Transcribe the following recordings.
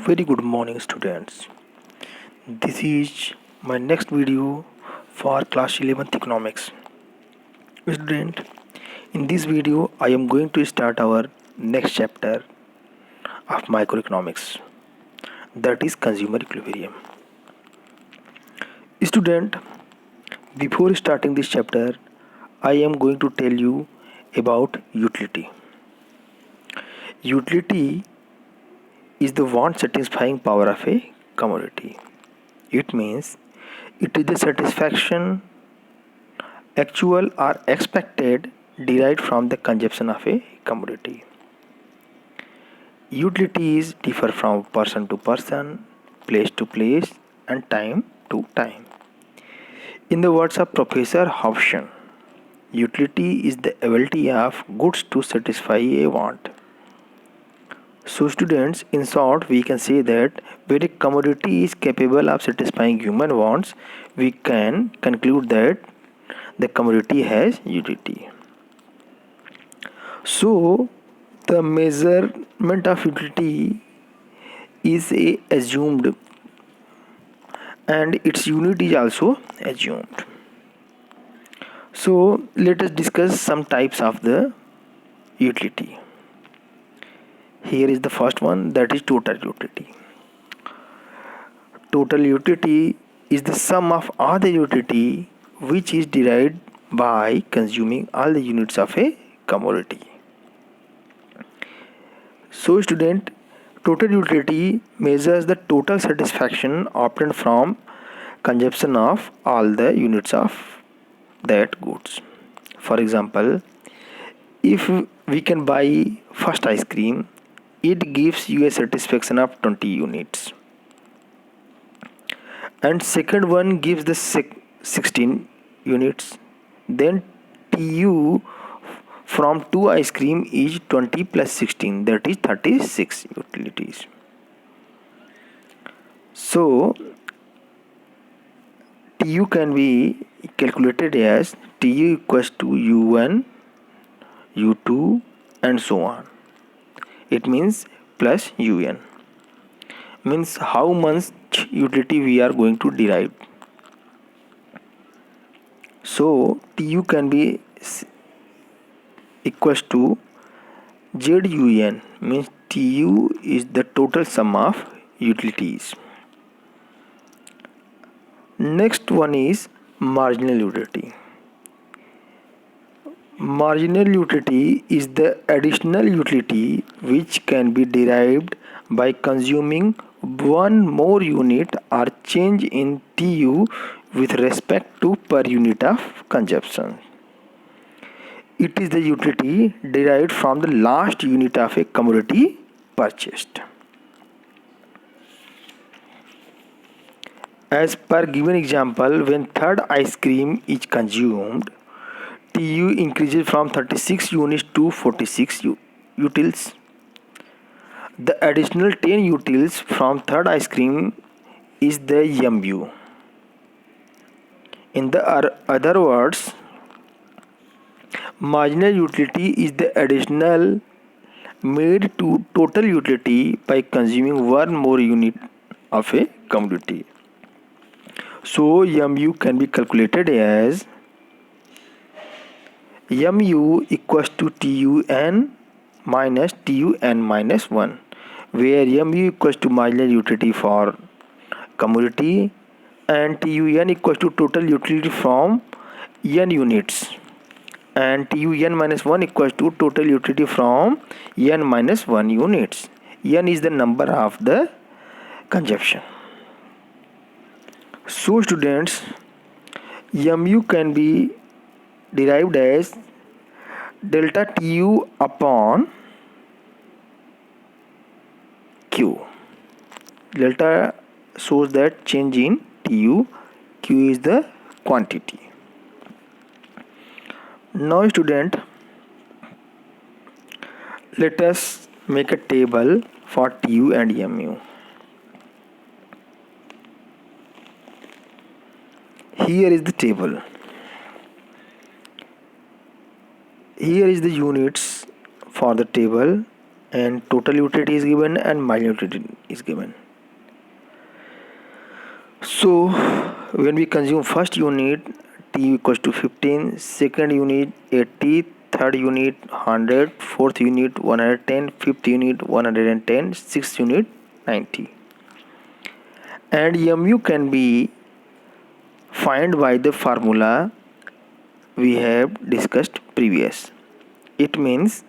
Very good morning, students. This is my next video for class 11th economics. Student, in this video I am going to start our next chapter of microeconomics, that is consumer equilibrium. Student, before starting this chapter, I am going to tell you about utility. Utility is the want satisfying power of a commodity. It means it is the satisfaction actual or expected derived from the consumption of a commodity. Utilities differ from person to person, place to place, and time to time. In the words of Professor Hobson, utility is the ability of goods to satisfy a want. So, students, in short, we can say that where a commodity is capable of satisfying human wants, we can conclude that the commodity has utility. So, the measurement of utility is assumed and its unit is also assumed. So, let us discuss some types of the utility. Here is the first one, that is total utility. Total utility is the sum of all the utility which is derived by consuming all the units of a commodity. So, student, total utility measures the total satisfaction obtained from consumption of all the units of that goods. For example, if we can buy first ice cream, it gives you a satisfaction of 20 units, and second one gives the 16 units. Then TU from 2 ice cream is 20 plus 16, that is 36 utilities. So TU can be calculated as TU equals to U1, U2 and so on. It means plus UN, means how much utility we are going to derive. So TU can be equals to ZUN, means TU is the total sum of utilities. Next one is marginal utility. Marginal utility is the additional utility which can be derived by consuming one more unit or change in TU with respect to per unit of consumption. It is the utility derived from the last unit of a commodity purchased. As per given example, when third ice cream is consumed, TU increases from 36 units to 46 utils. The additional 10 utils from third ice cream is the MU. In the other words, marginal utility is the additional made to total utility by consuming one more unit of a commodity. So MU can be calculated as MU equals to TUN minus TUN minus 1, where MU equals to marginal utility for commodity and TUN equals to total utility from N units, and TUN minus 1 equals to total utility from N minus 1 units. N is the number of the consumption. So students, MU can be derived as delta TU upon Q. Delta shows that change in TU, Q is the quantity. Now student, let us make a table for TU and MU. Here is the table. Here is the units for the table and total utility is given and marginal utility is given. So when we consume first unit, TU equals to 15, second unit 80, third unit 100, fourth unit 110, fifth unit 110, sixth unit 90. And mu can be found by the formula we have discussed previous. It means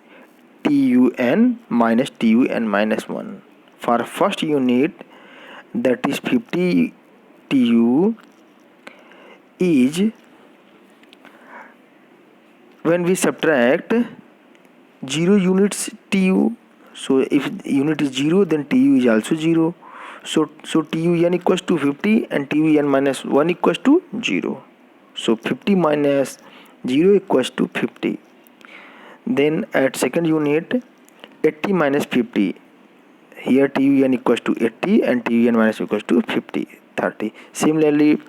TUN minus TUN minus 1. For first unit, that is 50 TU, is when we subtract 0 units TU. So if unit is 0, then TU is also 0. So TUN equals to 50 and TUN minus 1 equals to 0. So 50 minus 0 equals to 50. Then at second unit, 80 minus 50. Here TUN equals to 80 and TUN minus equals to 50, 30. Similarly,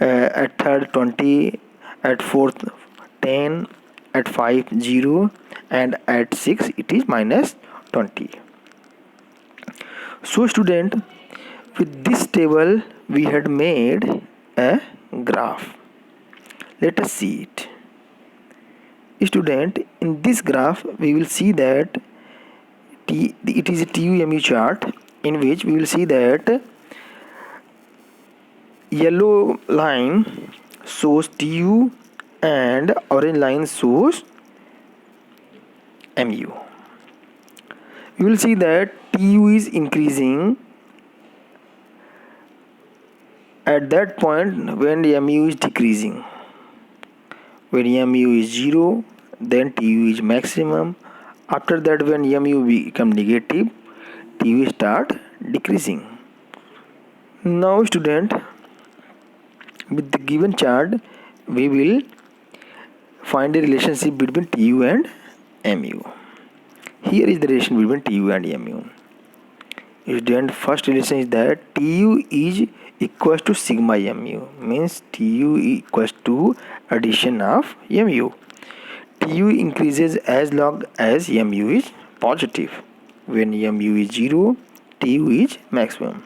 at third 20, at fourth 10, at 5 0, and at 6 it is minus 20. So student, with this table we had made a graph. Let us see it. Student, in this graph we will see that it is a TUMU chart in which we will see that yellow line shows TU and orange line shows MU. You will see that TU is increasing at that point when MU is decreasing. When MU is 0, then TU is maximum. After that, when MU become negative, TU start decreasing. Now student, with the given chart, we will find a relationship between TU and MU. Here is the relation between TU and MU. Student, first relation is that TU is equals to sigma MU, means TU equals to addition of MU. TU increases as long as MU is positive. When MU is 0, TU is maximum.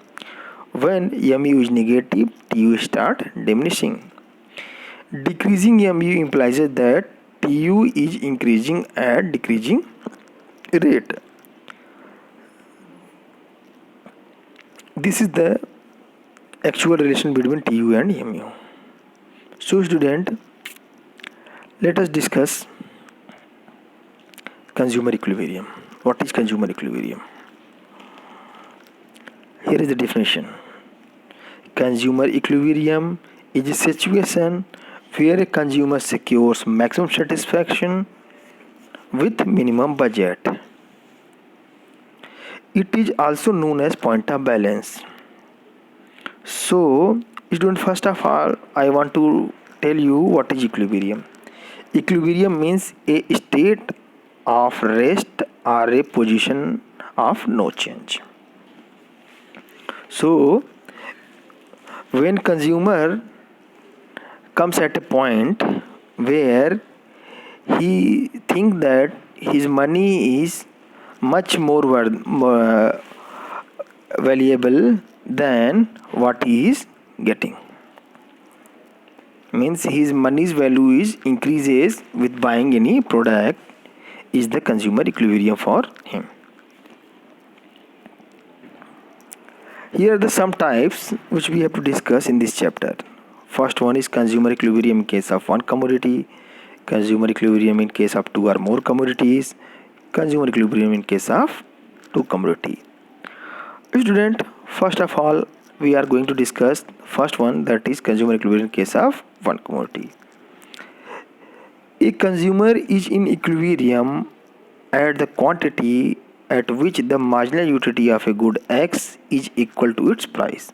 When MU is negative, TU start diminishing. Decreasing MU implies that TU is increasing at decreasing rate. This is the actual relation between TU and MU. So student, let us discuss consumer equilibrium. What is consumer equilibrium? Here is the definition. Consumer equilibrium is a situation where a consumer secures maximum satisfaction with minimum budget. It is also known as point of balance. So, student, first of all, I want to tell you what is equilibrium. Equilibrium means a state of rest or a position of no change. So, when consumer comes at a point where he thinks that his money is much more valuable than what he is getting, means his money's value is increases with buying any product, is the consumer equilibrium for him. Here are the some types which we have to discuss in this chapter. First one is consumer equilibrium in case of one commodity, consumer equilibrium in case of two or more commodities, consumer equilibrium in case of two commodities. Student, first of all, we are going to discuss first one, that is consumer equilibrium in case of one commodity. A consumer is in equilibrium at the quantity at which the marginal utility of a good X is equal to its price.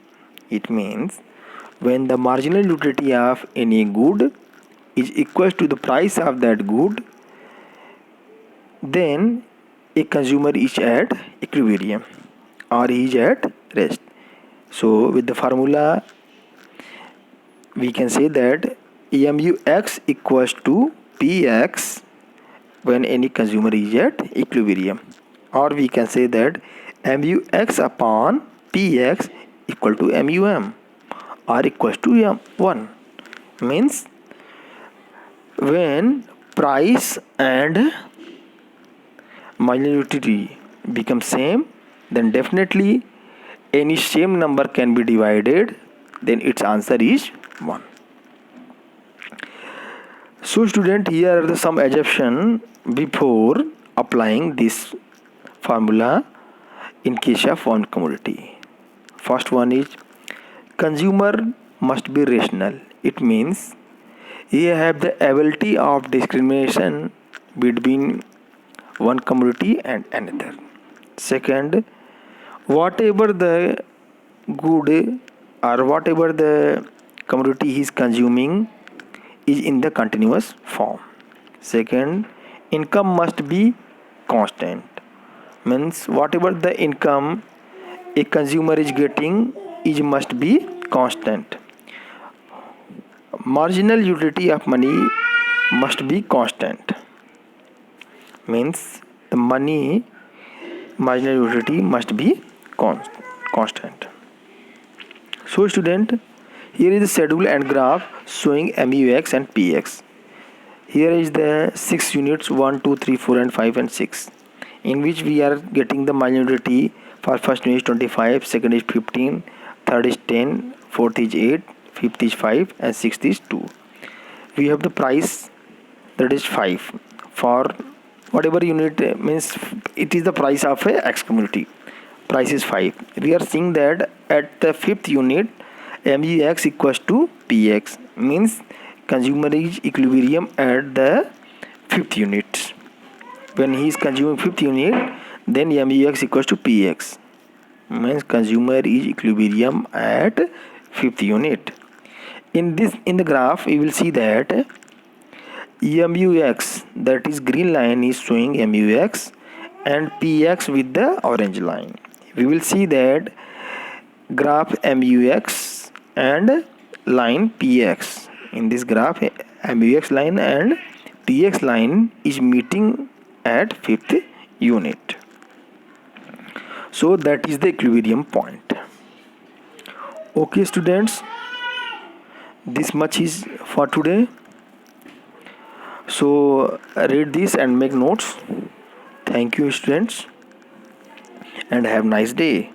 It means when the marginal utility of any good is equal to the price of that good, then a consumer is at equilibrium or is at rest. So with the formula we can say that MUX equals to PX when any consumer is at equilibrium. or we can say that MUX upon PX equal to MUM or equals to 1. Means when price and marginal utility become same, then definitely any same number can be divided, then its answer is 1. So student, here are some assumption before applying this formula in case of one commodity. First one is consumer must be rational. It means he have the ability of discrimination between one commodity and another. Second, whatever the good or whatever the commodity he is consuming is in the continuous form. Second, income must be constant. Means whatever the income a consumer is getting is must be constant. Marginal utility of money must be constant. Means the money marginal utility must be constant. So student, here is the schedule and graph showing MUX and PX. Here is the 6 units 1, 2, 3, 4 and 5 and 6, in which we are getting the marginal utility for first unit is 25, second is 15, third is 10, fourth is 8, fifth is 5 and sixth is 2. We have the price, that is 5 for whatever unit, means it is the price of a X commodity. Price is 5. We are seeing that at the fifth unit MUX equals to PX, means consumer is equilibrium at the fifth unit. When he is consuming fifth unit, then MUX equals to PX, means consumer is equilibrium at fifth unit. In the graph you will see that MUX, that is green line, is showing MUX and PX with the orange line. We will see that graph MUX and line PX. In this graph MUX line and PX line is meeting at fifth unit. So that is the equilibrium point. Okay students, this much is for today. So read this and make notes. Thank you students and have a nice day.